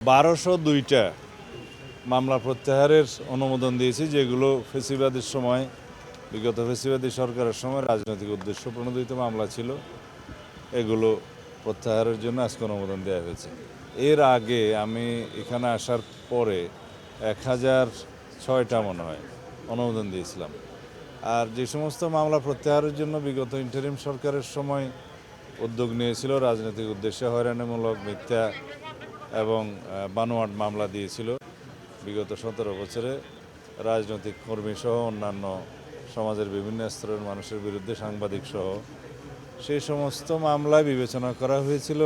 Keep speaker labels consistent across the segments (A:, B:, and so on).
A: 1202টা মামলা প্রত্যাহারের অনুমোদন দিয়েছি, যেগুলো ফেসিবাদের সময়, বিগত ফেসিবাদী সরকারের সময় রাজনৈতিক উদ্দেশ্য প্রণোদিত মামলা ছিল। এগুলো প্রত্যাহারের জন্য আজকে অনুমোদন দেওয়া হয়েছে। এর আগে আমি এখানে আসার পরে 1006টা মনে হয় অনুমোদন দিয়েছিলাম। আর যে সমস্ত মামলা প্রত্যাহারের জন্য বিগত ইন্টারিম সরকারের সময় উদ্যোগ নিয়েছিল, রাজনৈতিক উদ্দেশ্যে হয়রানিমূলক, মিথ্যা এবং বানোয়াট মামলা দিয়েছিল বিগত 17 বছরে রাজনৈতিক কর্মী সহ অন্যান্য সমাজের বিভিন্ন স্তরের মানুষের বিরুদ্ধে, সাংবাদিক সহ, সেই সমস্ত মামলায় বিবেচনা করা হয়েছিল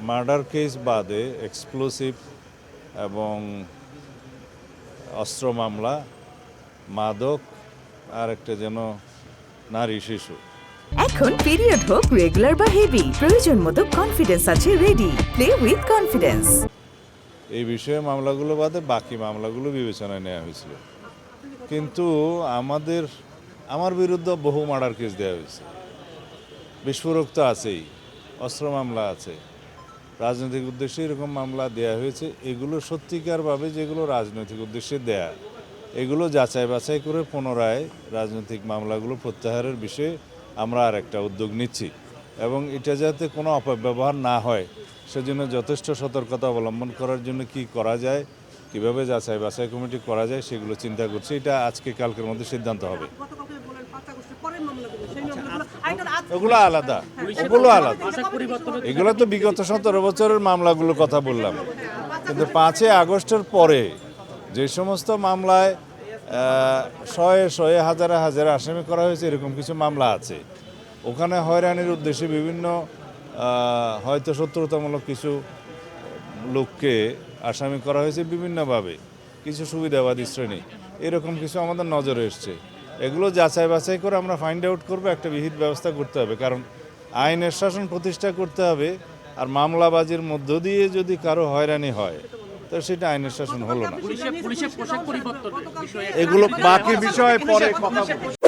A: মার্ডার কেস বাদে এক্সপ্লোসিভ এবং অস্ত্র মামলা, মাদক, আর একটা যেন নারী শিশু।
B: এখন পিরিয়ড হোক রেগুলার বা হেভি, প্রয়োজন মতো কনফিডেন্স আছে রেডি। Play with confidence.
A: এই বিষয়ে মামলাগুলো বাদে বাকি মামলাগুলো বিবেচনায় নেওয়া হয়েছিল, কিন্তু আমার বিরুদ্ধে বহু মার্ডার কেস দেওয়া হয়েছে। বিস্ফোরক তো আছেই, অস্ত্র মামলা আছে, রাজনৈতিক উদ্দেশ্যে এরকম মামলা দেয়া হয়েছে। এগুলো সত্যিকারভাবে যেগুলো রাজনৈতিক উদ্দেশ্যে দেয়া, এগুলো যাচাই বাছাই করে পুনরায় রাজনৈতিক মামলাগুলো প্রত্যাহারের বিষয়ে আমরা আর একটা উদ্যোগ নিচ্ছি, এবং এটা যাতে কোনো অপব্যবহার না হয় সেজন্য যথেষ্ট সতর্কতা অবলম্বন করার জন্য কি করা যায়, কিভাবে যাচাই বাছাই কমিটি করা যায়, সেগুলো চিন্তা করছি। এটা আজকে কালকের মধ্যে সিদ্ধান্ত হবে। ওগুলো আলাদা, এগুলো তো বিগত 17 বছরের মামলাগুলোর কথা বললাম। কিন্তু 5 আগস্টের পরে যে সমস্ত মামলায় শয়ে হাজারে হাজারে আসামি করা হয়েছে, এরকম কিছু মামলা আছে। ওখানে হয়রানির উদ্দেশ্যে বিভিন্ন হয়তো শত্রুতামূলক কিছু লোককে আসামি করা হয়েছে বিভিন্নভাবে, কিছু সুবিধাবাদী শ্রেণী, এরকম কিছু আমাদের নজরে এসছে। এগুলো যাচাই বাছাই করে আমরা ফাইন্ড আউট করবো, একটা বিহিত ব্যবস্থা করতে হবে, কারণ আইনের শাসন প্রতিষ্ঠা করতে হবে। আর মামলাবাজির মধ্য দিয়ে যদি কারো হয়রানি হয়, তো সেটা আইনের শাসন হলো না। এগুলো বাকি বিষয়ে পরে কথা বলবো।